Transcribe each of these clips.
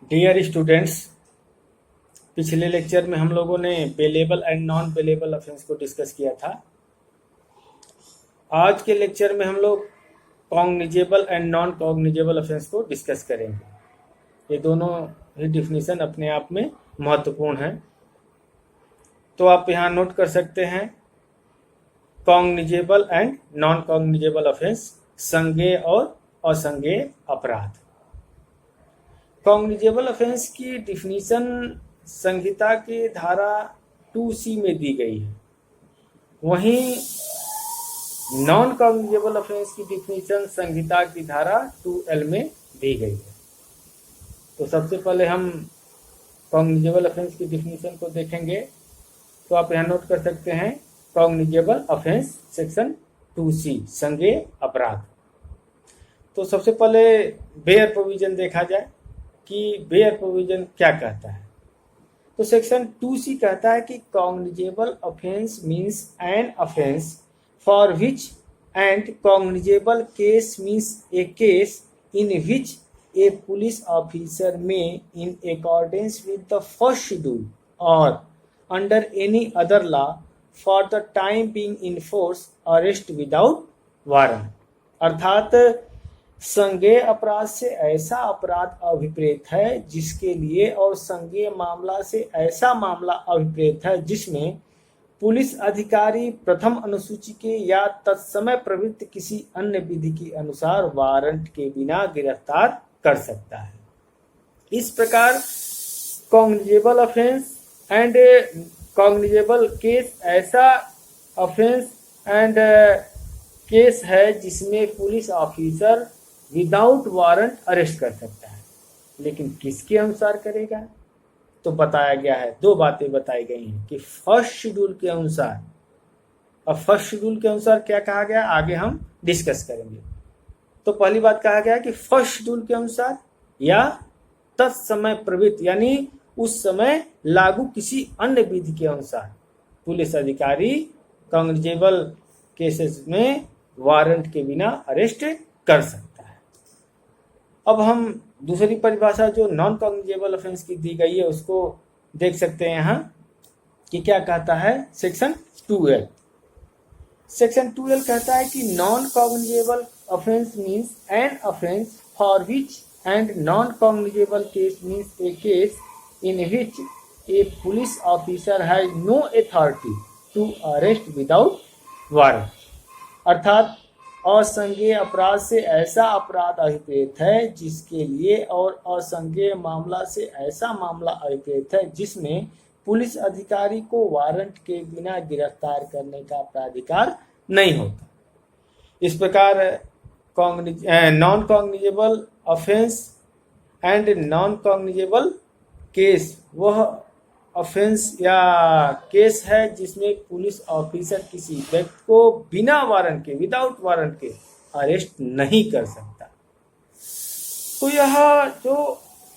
Dear students, पिछले lecture में हम लोगों ने bailable and non bailable offence को डिस्कस किया था। आज के लेक्चर में हम लोग cognizable and non cognizable offence को डिस्कस करेंगे। ये दोनों ही डिफिनीशन अपने आप में महत्वपूर्ण है। तो आप यहाँ नोट कर सकते हैं cognizable and non cognizable offence, संज्ञेय और असंज्ञेय अपराध। कॉग्निजेबल ऑफेंस की डिफिनीशन संहिता के धारा 2C में दी गई है। वहीं नॉन कॉग्निजेबल ऑफेंस की डिफिनीशन संहिता की धारा 2L में दी गई है। तो सबसे पहले हम कॉग्निजेबल ऑफेंस की डिफिनीशन को देखेंगे। तो आप यहाँ नोट कर सकते हैं कॉग्निजेबल ऑफेंस सेक्शन 2C, संज्ञेय अपराध। तो सबसे पहले बेयर प्रोविजन देखा जाए कि बेयर प्रोविजन क्या कहता है। तो सेक्शन 2C कहता है कि cognizable offence means an offence for which and cognizable case means a case in which a police officer may in accordance with the first schedule और under any other law for the time being in force arrest without warrant. अर्थात संज्ञेय अपराध से ऐसा अपराध अभिप्रेत है जिसके लिए और संज्ञेय मामला से ऐसा मामला अभिप्रेत है जिसमें पुलिस अधिकारी प्रथम अनुसूची के या तत्समय प्रवृत्त किसी अन्य विधि के अनुसार वारंट के बिना गिरफ्तार कर सकता है। इस प्रकार cognizable offence and cognizable case ऐसा ऑफेंस एंड केस है जिसमें police officer without warrant arrest कर सकता है, लेकिन किसके अनुसार करेगा? तो बताया गया है, दो बातें बताई गई हैं कि फर्स्ट शेड्यूल के अनुसार। अब फर्स्ट शेड्यूल के अनुसार क्या कहा गया आगे हम डिस्कस करेंगे। तो पहली बात कहा गया कि फर्स्ट शेड्यूल के अनुसार या तत्समय प्रवृत्त यानी उस समय लागू किसी अन्य विधि के अनुसार पुलिस अधिकारी कॉग्निजेबल केसेस में वारंट के बिना अरेस्ट कर सकता है। अब हम दूसरी परिभाषा जो नॉन कॉग्निजेबल ऑफेंस की दी गई है उसको देख सकते हैं यहाँ कि क्या कहता है सेक्शन 2L। सेक्शन 2L कहता है कि non cognizable offence means an offence for which and non cognizable case means a case in which a police officer has no authority to arrest without warrant. अर्थात असंज्ञेय अपराध से ऐसा अपराध अभिप्रेत है जिसके लिए और असंज्ञेय मामला से ऐसा मामला अभिप्रेत है जिसमें पुलिस अधिकारी को वारंट के बिना गिरफ्तार करने का प्राधिकार नहीं होता। इस प्रकार non cognizable offence and non cognizable case वह ऑफेंस या केस है जिसमें पुलिस ऑफिसर किसी व्यक्ति को बिना वारंट के विदाउट वारंट के अरेस्ट नहीं कर सकता। तो यह जो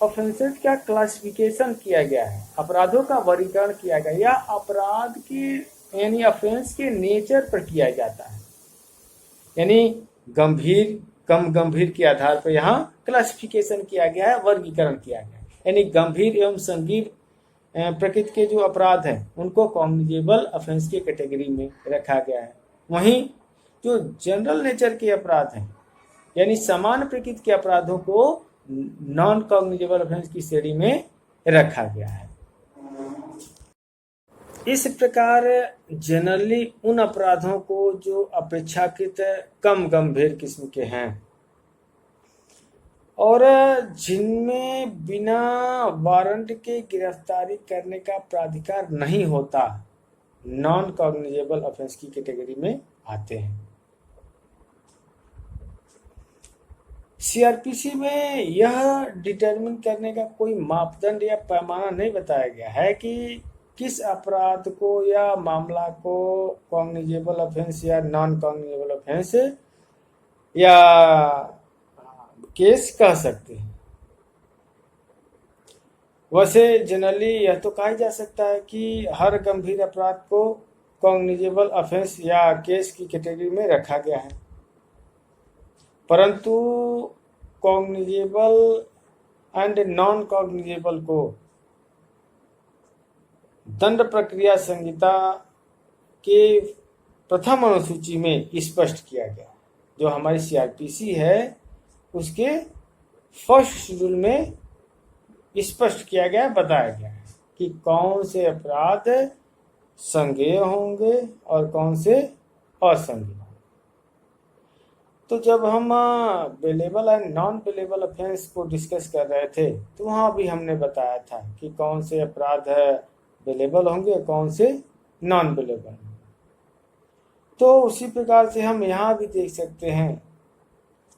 ऑफेंसेस का क्लासिफिकेशन किया गया है, अपराधों का वर्गीकरण किया गया, या अपराध के यानी ऑफेंस के नेचर पर किया जाता है, यानी गंभीर कम गंभीर के आधार पर यहाँ क्लासिफिकेशन किया गया है, वर्गीकरण किया गया है। यानी गंभीर एवं संगीन प्रकृति के जो अपराध हैं उनको कॉग्निजेबल ऑफेंस की कैटेगरी में रखा गया है। वहीं जो जनरल नेचर के अपराध हैं यानी समान प्रकृति के अपराधों को नॉन कॉग्निजेबल ऑफेंस की श्रेणी में रखा गया है। इस प्रकार जनरली उन अपराधों को जो अपेक्षाकृत कम गंभीर किस्म के हैं और जिनमें बिना वारंट के गिरफ्तारी करने का प्राधिकार नहीं होता, नॉन कॉग्निजेबल ऑफेंस की कैटेगरी में आते हैं। सीआरपीसी में यह डिटरमिन करने का कोई मापदंड या पैमाना नहीं बताया गया है कि किस अपराध को या मामला को कॉग्निजेबल ऑफेंस या नॉन कॉग्निजेबल ऑफेंस या केस कह सकते हैं। वैसे जनरली यह तो कहा जा सकता है कि हर गंभीर अपराध को कॉग्निजेबल ऑफेंस या केस की कैटेगरी में रखा गया है, परंतु कॉग्निजेबल एंड नॉन कॉग्निजेबल को दंड प्रक्रिया संहिता के प्रथम अनुसूची में स्पष्ट किया गया। जो हमारी सीआरपीसी है उसके फर्स्ट शेड्यूल में स्पष्ट किया गया, बताया गया है कि कौन से अपराध संज्ञेय होंगे और कौन से असंज्ञेय। तो जब हम bailable and non bailable offence को डिस्कस कर रहे थे तो वहाँ भी हमने बताया था कि कौन से अपराध बेलेबल होंगे, कौन से नॉन बेलेबल होंगे। तो उसी प्रकार से हम यहाँ भी देख सकते हैं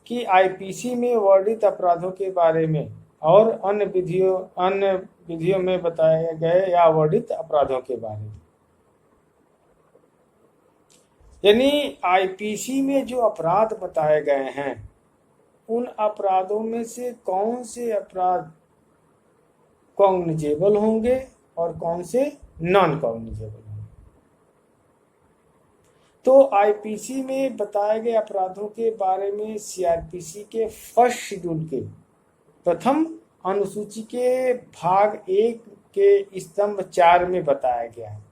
कि आईपीसी में वर्णित अपराधों के बारे में और अन्य विधियों में बताए गए या वर्णित अपराधों के बारे में, यानी आईपीसी में जो अपराध बताए गए हैं उन अपराधों में से कौन से अपराध कॉग्निजेबल होंगे और कौन से नॉन कॉग्निजेबल होंगे। तो आईपीसी में बताए गए अपराधों के बारे में सीआरपीसी के फर्स्ट शेड्यूल के प्रथम अनुसूची के भाग 1 के स्तंभ 4 में बताया गया है।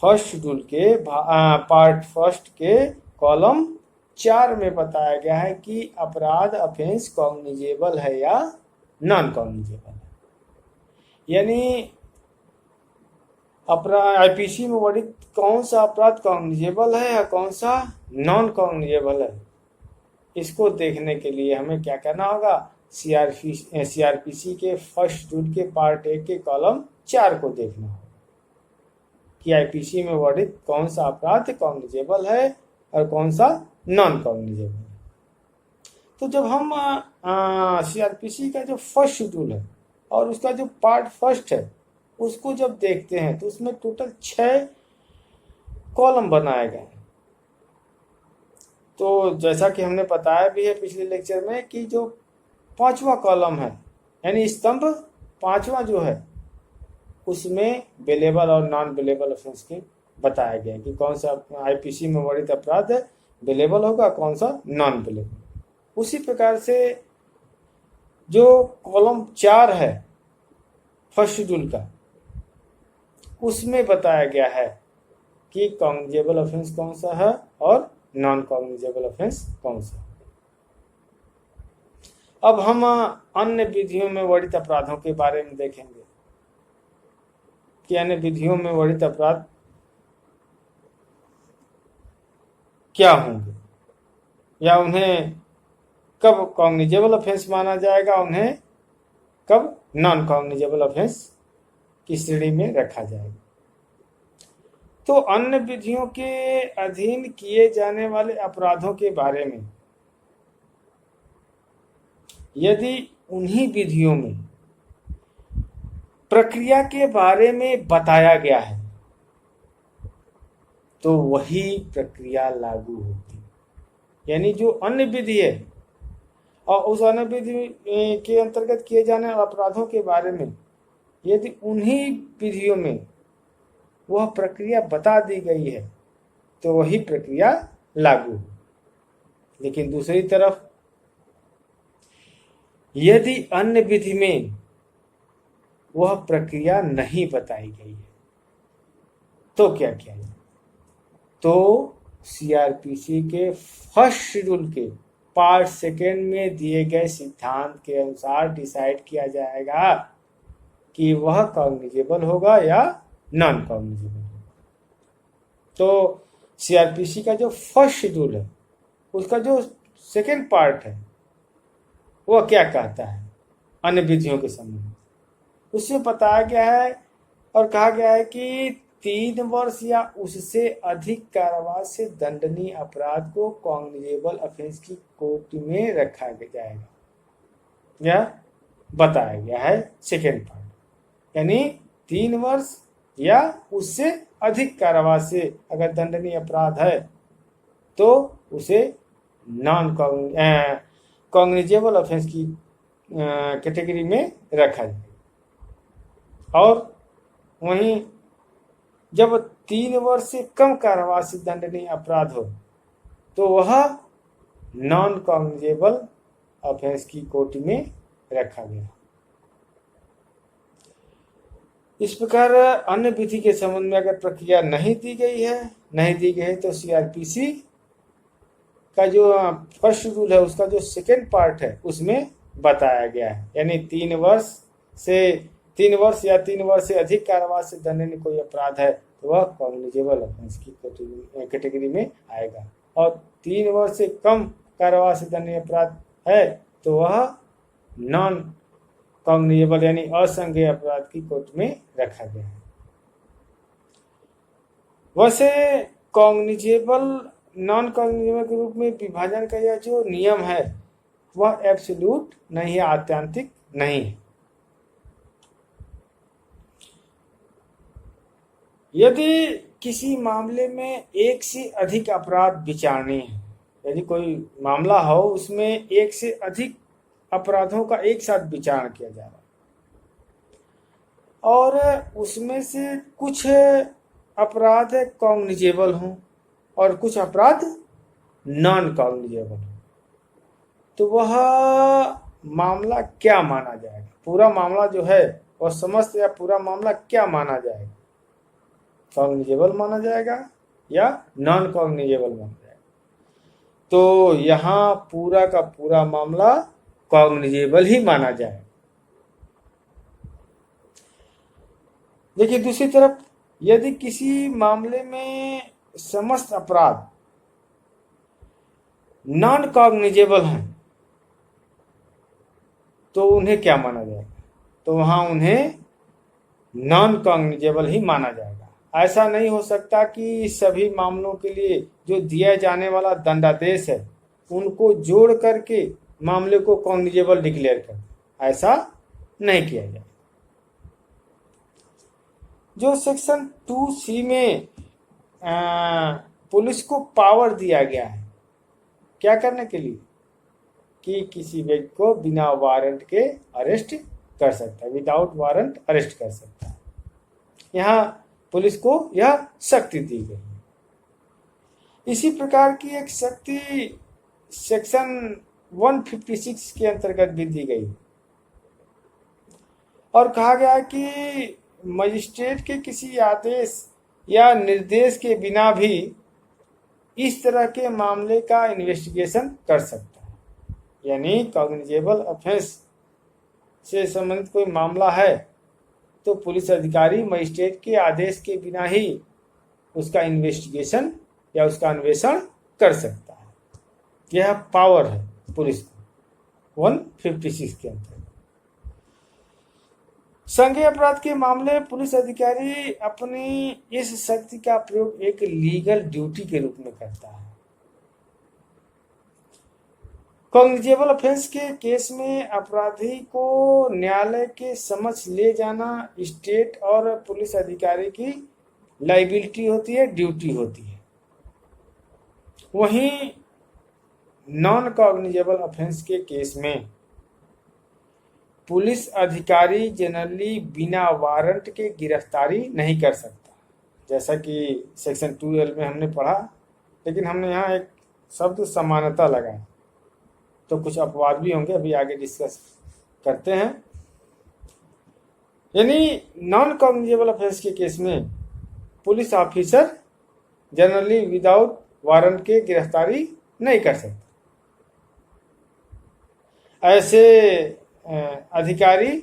फर्स्ट शेड्यूल के पार्ट फर्स्ट के कॉलम 4 में बताया गया है कि अपराध ऑफेंस कॉग्निजेबल है या नॉन कॉग्निजेबल है। यानी आईपीसी में वर्णित कौन सा अपराध कॉग्निजेबल है या कौन सा नॉन कॉग्निजेबल है, इसको देखने के लिए हमें क्या करना होगा, सीआरपीसी के फर्स्ट शेड्यूल के पार्ट 1 के कॉलम 4 को देखना होगा कि आईपीसी में वर्णित कौन सा अपराध कॉग्निजेबल है और कौन सा नॉन कॉग्निजेबल है। तो जब हम सीआरपीसी का जो फर्स्ट शेड्यूल है और उसका जो पार्ट फर्स्ट है उसको जब देखते हैं तो उसमें टोटल 6 कॉलम बनाए गए हैं। तो जैसा कि हमने बताया भी है पिछले लेक्चर में कि जो 5वां कॉलम है यानी स्तंभ 5वां जो है उसमें बेलेबल और नॉन बेलेबल ऑफेंस के बताया गया कि कौन सा आईपीसी में वर्णित अपराध बेलेबल होगा, कौन सा नॉन बेलेबल। उसी प्रकार से जो कॉलम 4 है फर्स्ट शेड्यूल का उसमें बताया गया है कि कॉग्निजेबल ऑफेंस कौन सा है और नॉन कॉग्निजेबल ऑफेंस कौन सा है। अब हम अन्य विधियों में वर्णित अपराधों के बारे में देखेंगे कि अन्य विधियों में वर्णित अपराध क्या होंगे या उन्हें कब कॉग्निजेबल ऑफेंस माना जाएगा, उन्हें कब नॉन कॉग्निजेबल ऑफेंस की श्रेणी में रखा जाएगा। तो अन्य विधियों के अधीन किए जाने वाले अपराधों के बारे में यदि उन्हीं विधियों में प्रक्रिया के बारे में बताया गया है तो वही प्रक्रिया लागू होती है। यानी जो अन्य विधि है और उस अन्य विधि के अंतर्गत किए जाने वाले अपराधों के बारे में यदि उन्हीं विधियों में वह प्रक्रिया बता दी गई है तो वही प्रक्रिया लागू हो। लेकिन दूसरी तरफ यदि अन्य विधि में वह प्रक्रिया नहीं बताई गई है तो क्या किया जाए, तो सीआरपीसी के फर्स्ट शेड्यूल के पार्ट 2 में दिए गए सिद्धांत के अनुसार डिसाइड किया जाएगा कि वह कॉग्निजेबल होगा या नॉन कॉग्निजेबल होगा। तो सीआरपीसी का जो फर्स्ट शेड्यूल है उसका जो सेकेंड पार्ट है वह क्या कहता है अन्य विधियों के संबंध में, उसमें बताया गया है और कहा गया है कि 3 वर्ष या उससे अधिक कारावास से दंडनीय अपराध को कॉग्निजेबल ऑफेंस की कोट में रखा जाएगा, यह बताया गया है सेकेंड पार्ट। यानी 3 वर्ष या उससे अधिक कारावास से अगर दंडनीय अपराध है तो उसे नॉन कॉग्निजेबल ऑफेंस की कैटेगरी में रखा जाए। और वहीं जब 3 वर्ष से कम कारावास से दंडनीय अपराध हो तो वह नॉन कॉग्निजेबल ऑफेंस की कोटि में रखा गया। इस प्रकार अन्य विधि के संबंध में अगर प्रक्रिया नहीं दी गई है तो सीआरपीसी का जो फर्स्ट रूल है उसका जो सेकेंड पार्ट है उसमें बताया गया है, यानी 3 वर्ष या 3 वर्ष से अधिक कारावास से दंडनीय कोई अपराध है तो वह कॉग्निजेबल ऑफेंस की कैटेगरी में आएगा, और 3 वर्ष से कम कारावास से दंडनीय अपराध है तो वह नॉन कॉग्निजेबल यानी असंज्ञेय अपराध की कोट में रखा गया है। वैसे कॉग्निजेबल नॉन कॉग्निजेबल के रूप में विभाजन का यह जो नियम है वह एब्सोल्यूट नहीं है, आत्यांतिक नहीं है। यदि किसी मामले में एक से अधिक अपराध विचारणीय है, यदि कोई मामला हो उसमें एक से अधिक अपराधों का एक साथ विचारण किया जा रहा है और उसमें से कुछ अपराध कॉग्निजेबल हों और कुछ अपराध नॉन कॉग्निजेबल हों, तो वह मामला क्या माना जाएगा? पूरा मामला जो है वह समस्त या पूरा मामला क्या माना जाएगा? कॉग्निजेबल माना जाएगा या नॉन कॉग्निजेबल माना जाएगा? तो यहाँ पूरा का पूरा मामला कॉग्निजेबल ही माना जाए। देखिए दूसरी तरफ यदि किसी मामले में समस्त अपराध नॉन कॉग्निजेबल हैं तो उन्हें क्या माना जाएगा? तो वहां उन्हें नॉन कॉग्निजेबल ही माना जाएगा। ऐसा नहीं हो सकता कि सभी मामलों के लिए जो दिया जाने वाला दंडादेश है उनको जोड़ करके मामले को कॉग्निजेबल डिक्लेयर कर, ऐसा नहीं किया जाए। जो सेक्शन 2C में पुलिस को पावर दिया गया है क्या करने के लिए कि किसी व्यक्ति को बिना वारंट के अरेस्ट कर सकता है, विदाउट वारंट अरेस्ट कर सकता है। यहाँ पुलिस को यह शक्ति दी गई है। इसी प्रकार की एक शक्ति सेक्शन 156 के अंतर्गत भी दी गई और कहा गया कि मजिस्ट्रेट के किसी आदेश या निर्देश के बिना भी इस तरह के मामले का इन्वेस्टिगेशन कर सकता है। यानी कॉग्निजेबल ऑफेंस से संबंधित कोई मामला है तो पुलिस अधिकारी मजिस्ट्रेट के आदेश के बिना ही उसका इन्वेस्टिगेशन या उसका अन्वेषण कर सकता है। यह पावर है पुलिस को 156 के अंतर्गत। संज्ञेय अपराध के मामले में पुलिस अधिकारी अपनी इस शक्ति का प्रयोग एक लीगल ड्यूटी के रूप में करता है। कॉग्निजेबल ऑफेंस के केस में अपराधी को न्यायालय के समक्ष ले जाना स्टेट और पुलिस अधिकारी की लाइबिलिटी होती है, ड्यूटी होती है। वहीं नॉन कॉग्निजेबल ऑफेंस के केस में पुलिस अधिकारी जनरली बिना वारंट के गिरफ्तारी नहीं कर सकता, जैसा कि सेक्शन 2L में हमने पढ़ा। लेकिन हमने यहाँ एक शब्द समानता लगाया तो कुछ अपवाद भी होंगे, अभी आगे डिस्कस करते हैं। यानी नॉन कॉग्निजेबल ऑफेंस के केस में police officer generally without warrant के गिरफ्तारी नहीं कर सकता। ऐसे अधिकारी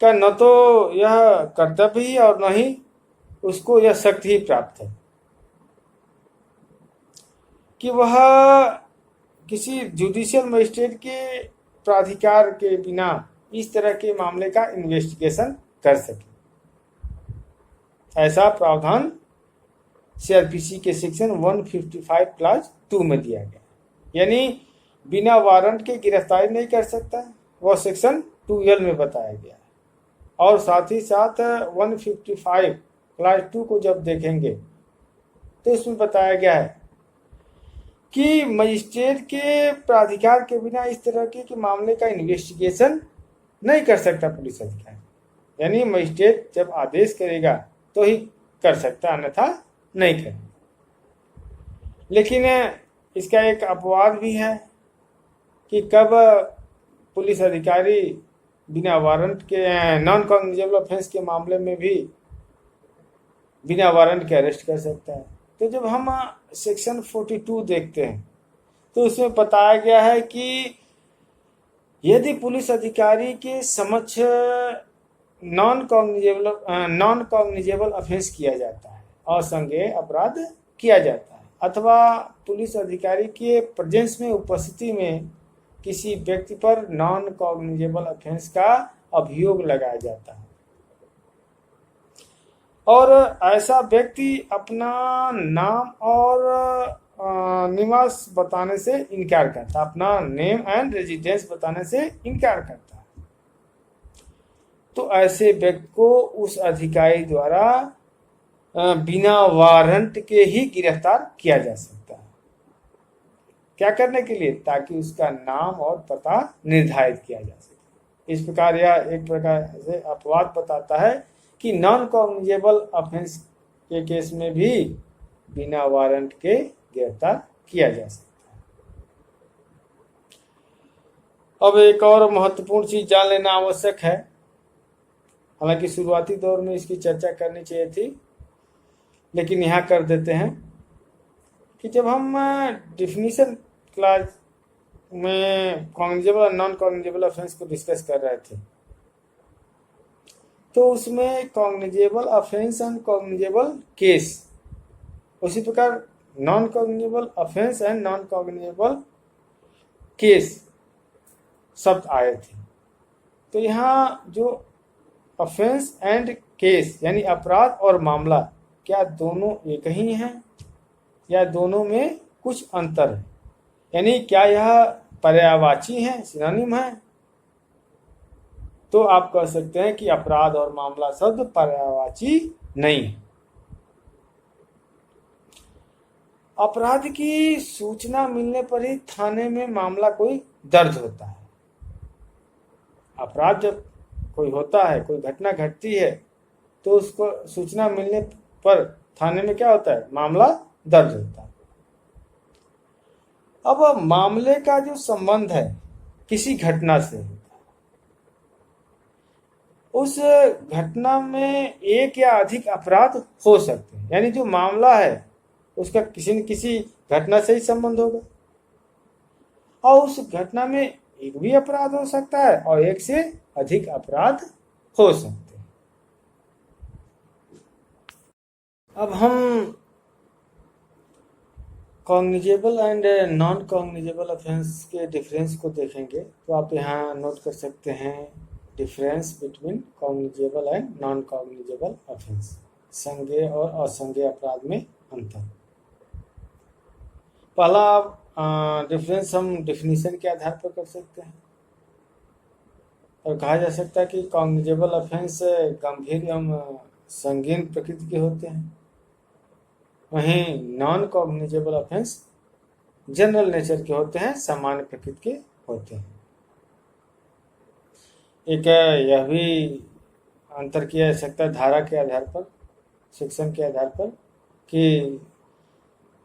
का न तो यह कर्तव्य ही और न ही उसको यह शक्ति ही प्राप्त है कि वह किसी जुडिशियल मजिस्ट्रेट के प्राधिकार के बिना इस तरह के मामले का इन्वेस्टिगेशन कर सके। ऐसा प्रावधान सीआरपीसी के सेक्शन 155 क्लास 2 में दिया गया। यानी बिना वारंट के गिरफ्तारी नहीं कर सकता, वह सेक्शन 2L में बताया गया है। और साथ ही साथ 155 क्लास 2 को जब देखेंगे तो इसमें बताया गया है कि मजिस्ट्रेट के प्राधिकार के बिना इस तरह के मामले का इन्वेस्टिगेशन नहीं कर सकता पुलिस अधिकारी। यानी मजिस्ट्रेट जब आदेश करेगा तो ही कर सकता, अन्यथा नहीं करेगा। लेकिन इसका एक अपवाद भी है कि कब पुलिस अधिकारी बिना वारंट के नॉन कॉग्निजेबल ऑफेंस के मामले में भी बिना वारंट के अरेस्ट कर सकता है। तो जब हम सेक्शन 42 देखते हैं तो उसमें बताया गया है कि यदि पुलिस अधिकारी के समक्ष नॉन कॉग्निजेबल ऑफेंस किया जाता है, असंज्ञेय अपराध किया जाता है, अथवा पुलिस अधिकारी के प्रेजेंस में, उपस्थिति में किसी व्यक्ति पर नॉन कॉग्निजेबल ऑफेंस का अभियोग लगाया जाता है और ऐसा व्यक्ति अपना नाम और निवास बताने से इनकार करता है, अपना नेम एंड रेजिडेंस बताने से इनकार करता है, तो ऐसे व्यक्ति को उस अधिकारी द्वारा बिना वारंट के ही गिरफ्तार किया जा सकता है। क्या करने के लिए? ताकि उसका नाम और पता निर्धारित किया जा सके। इस प्रकार यह एक प्रकार से अपवाद बताता है कि नॉन कॉग्निजेबल ऑफेंस के केस में भी बिना वारंट के गिरफ्तार किया जा सकता है। अब एक और महत्वपूर्ण चीज जान लेना आवश्यक है, हालांकि शुरुआती दौर में इसकी चर्चा करनी चाहिए थी, लेकिन यहाँ कर देते हैं कि जब हम डिफिनीशन क्लास में कॉग्निजेबल और नॉन कॉग्निजेबल ऑफेंस को डिस्कस कर रहे थे तो उसमें cognizable offence and cognizable case, उसी प्रकार non cognizable offence and non cognizable case शब्द आए थे। तो यहाँ जो ऑफेंस एंड केस यानी अपराध और मामला, क्या दोनों एक ही हैं या दोनों में कुछ अंतर है? यानी क्या यह पर्यायवाची है, सिनोनिम है? तो आप कह सकते हैं कि अपराध और मामला शब्द पर्यायवाची नहीं है। अपराध की सूचना मिलने पर ही थाने में मामला कोई दर्ज होता है। अपराध जब कोई होता है, कोई घटना घटती है, तो उसको सूचना मिलने पर थाने में क्या होता है? मामला दर्ज होता है। अब मामले का जो संबंध है किसी घटना से, उस घटना में एक या अधिक अपराध हो सकते हैं, यानी जो मामला है उसका किसी न किसी घटना से ही संबंध होगा और उस घटना में एक भी अपराध हो सकता है और एक से अधिक अपराध हो सकते हैं। अब हम cognizable and non cognizable offence के डिफरेंस को देखेंगे, तो आप यहाँ नोट कर सकते हैं difference between cognizable and non cognizable offence, संज्ञेय और असंज्ञेय अपराध में अंतर। पहला डिफरेंस हम डिफिनीशन के आधार पर कर सकते हैं और कहा जा सकता है कि कॉग्निजेबल ऑफेंस गंभीर एवं संगीन प्रकृति के होते हैं, वहीं non cognizable offence general nature के होते हैं, सामान्य प्रकृति के होते हैं। एक यह भी अंतर किया जा सकता है धारा के आधार पर, सेक्शन के आधार पर, कि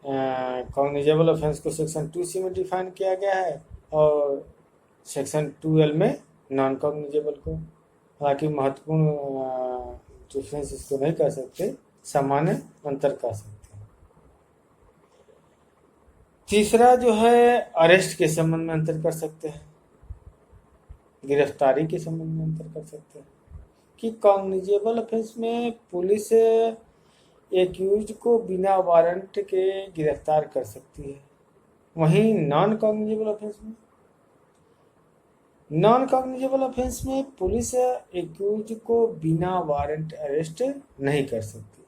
कॉग्निजेबल ऑफेंस को सेक्शन 2C में डिफाइन किया गया है और सेक्शन 2L में नॉन कॉग्निजेबल को। हालांकि महत्वपूर्ण डिफरेंस इसको नहीं कर सकते, सामान्य अंतर कर सकते हैं। तीसरा जो है अरेस्ट के संबंध में अंतर कर सकते हैं, गिरफ्तारी के संबंध में अंतर कर सकते हैं कि कॉग्निजेबल ऑफेंस में पुलिस एक्यूज को बिना वारंट के गिरफ्तार कर सकती है, वहीं नॉन कॉग्निजेबल ऑफेंस में पुलिस एक्यूज को बिना वारंट अरेस्ट नहीं कर सकती।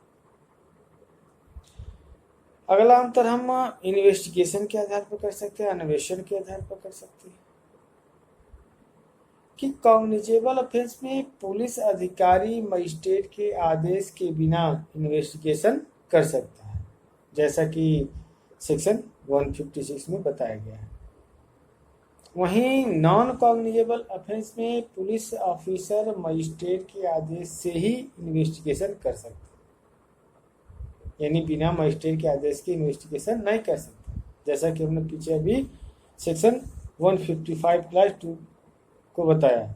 अगला अंतर हम इन्वेस्टिगेशन के आधार पर कर सकते हैं, अन्वेषण के आधार पर कर सकते हैं कि कॉग्निजेबल ऑफेंस में पुलिस अधिकारी मजिस्ट्रेट के आदेश के बिना इन्वेस्टिगेशन कर सकता है, जैसा कि सेक्शन 156 में बताया गया है। वहीं नॉन कॉग्निजेबल ऑफेंस में पुलिस ऑफिसर मजिस्ट्रेट के आदेश से ही इन्वेस्टिगेशन कर सकता है, यानी बिना मजिस्ट्रेट के आदेश की इन्वेस्टिगेशन नहीं कर सकता, जैसा कि हमने पीछे अभी सेक्शन 155 क्लास 2 को बताया।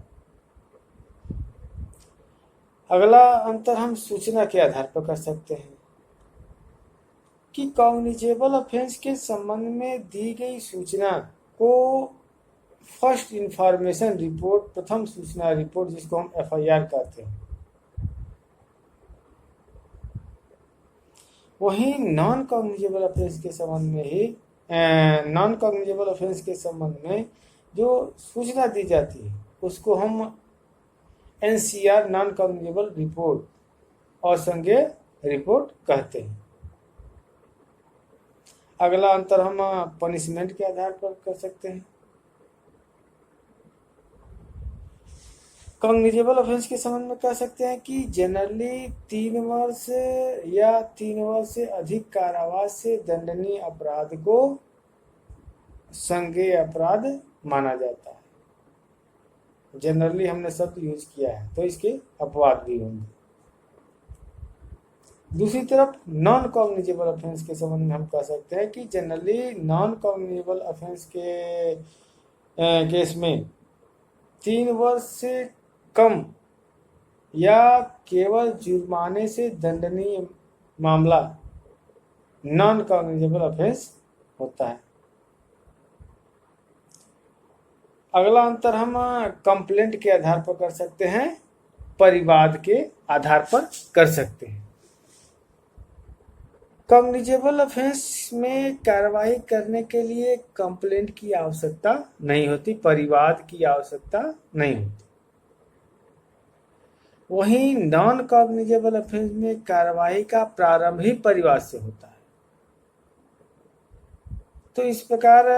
अगला अंतर हम सूचना के आधार पर कर सकते हैं कि कॉग्निजेबल ऑफेंस के संबंध में दी गई सूचना को फर्स्ट इंफॉर्मेशन रिपोर्ट, प्रथम सूचना रिपोर्ट, जिसको हम FIR कहते हैं, वहीं नॉन कॉग्निजेबल ऑफेंस के संबंध में जो सूचना दी जाती है उसको हम NCR, नॉन कॉग्निजेबल रिपोर्ट, असंज्ञेय रिपोर्ट कहते हैं। अगला अंतर हम पनिशमेंट के आधार पर कर सकते हैं। कॉग्निजेबल ऑफेंस के संबंध में कह सकते हैं कि जनरली 3 वर्ष या 3 वर्ष से अधिक कारावास से दंडनीय अपराध को संज्ञेय अपराध माना जाता है। जनरली हमने शब्द यूज किया है तो इसके अपवाद भी होंगे। दूसरी तरफ नॉन कॉग्निजेबल ऑफेंस के संबंध में हम कह सकते हैं कि जनरली नॉन कॉग्निजेबल ऑफेंस के केस में 3 वर्ष से कम या केवल जुर्माने से दंडनीय मामला नॉन कॉग्निजेबल ऑफेंस होता है। अगला अंतर हम कंप्लेंट के आधार पर कर सकते हैं, परिवाद के आधार पर कर सकते हैं। कॉग्निजेबल ऑफेंस में कार्रवाई करने के लिए कंप्लेंट की आवश्यकता नहीं होती, परिवाद की आवश्यकता नहीं होती। वहीं नॉन कॉग्निजेबल ऑफेंस में कार्रवाई का प्रारंभ ही परिवाद से होता है। तो इस प्रकार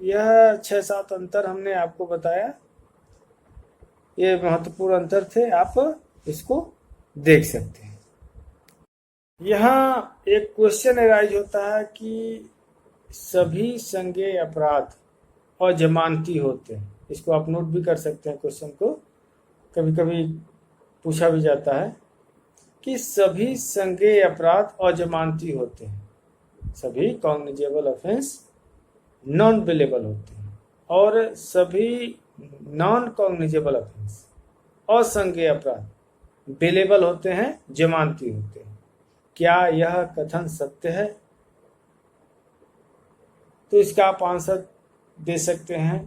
यह 6-7 अंतर हमने आपको बताया, ये महत्वपूर्ण अंतर थे, आप इसको देख सकते हैं। यहाँ एक क्वेश्चन अराइज होता है कि सभी संज्ञेय अपराध अजमानती होते हैं। इसको आप नोट भी कर सकते हैं, क्वेश्चन को कभी कभी पूछा भी जाता है कि सभी संज्ञेय अपराध अजमानती होते हैं, सभी कॉग्निजेबल ऑफेंस नॉन बेलेबल होते हैं और सभी नॉन कॉग्निजेबल ऑफेंस असंज्ञेय अपराध बेलेबल होते हैं, जमानती होते हैं। क्या यह कथन सत्य है? तो इसका आप आंसर दे सकते हैं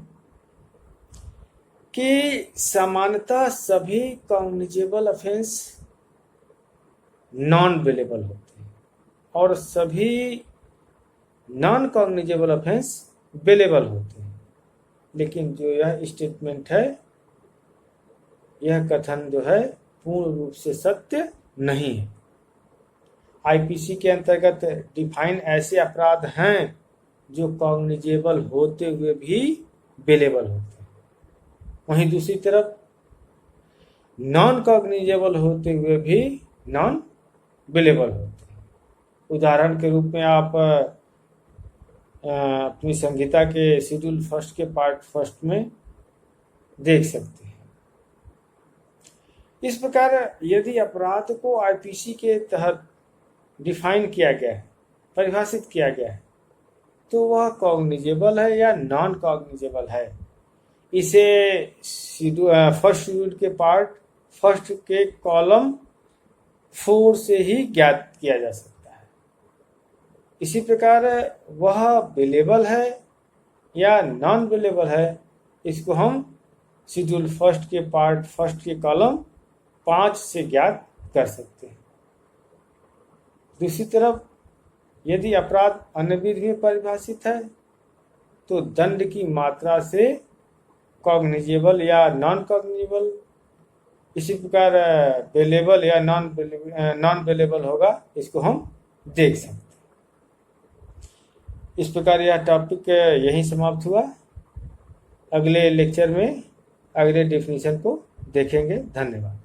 कि सामान्यतः सभी कॉग्निजेबल ऑफेंस नॉन बेलेबल होते हैं और सभी नॉन कॉग्निजेबल ऑफेंस बेलेबल होते हैं। लेकिन जो यह स्टेटमेंट है, यह कथन जो है पूर्ण रूप से सत्य नहीं है। IPC के अंतर्गत डिफाइन ऐसे अपराध हैं जो कॉग्निजेबल होते हुए भी बेलेबल होते हैं, वहीं दूसरी तरफ नॉन कॉग्निजेबल होते हुए भी नॉन बेलेबल होते हैं। उदाहरण के रूप में आप अपनी संहिता के शेड्यूल फर्स्ट के पार्ट फर्स्ट में देख सकते हैं। इस प्रकार यदि अपराध को IPC के तहत डिफाइन किया गया है, परिभाषित किया गया है, तो वह कॉग्निजेबल है या नॉन कॉग्निजेबल है, इसे फर्स्ट शेड्यूल के पार्ट फर्स्ट के कॉलम 4 से ही ज्ञात किया जा सकता है। इसी प्रकार वह बेलेबल है या नॉन बेलेबल है, इसको हम शेड्यूल फर्स्ट के पार्ट फर्स्ट के कॉलम 5 से ज्ञात कर सकते हैं। दूसरी तरफ यदि अपराध अन्यविध में परिभाषित है तो दंड की मात्रा से कॉग्निजेबल या नॉन कॉग्निजेबल, इसी प्रकार बेलेबल या नॉन बेलेबल होगा, इसको हम देख सकते हैं। इस प्रकार यह टॉपिक यहीं समाप्त हुआ। अगले लेक्चर में अगले डेफिनेशन को देखेंगे। धन्यवाद।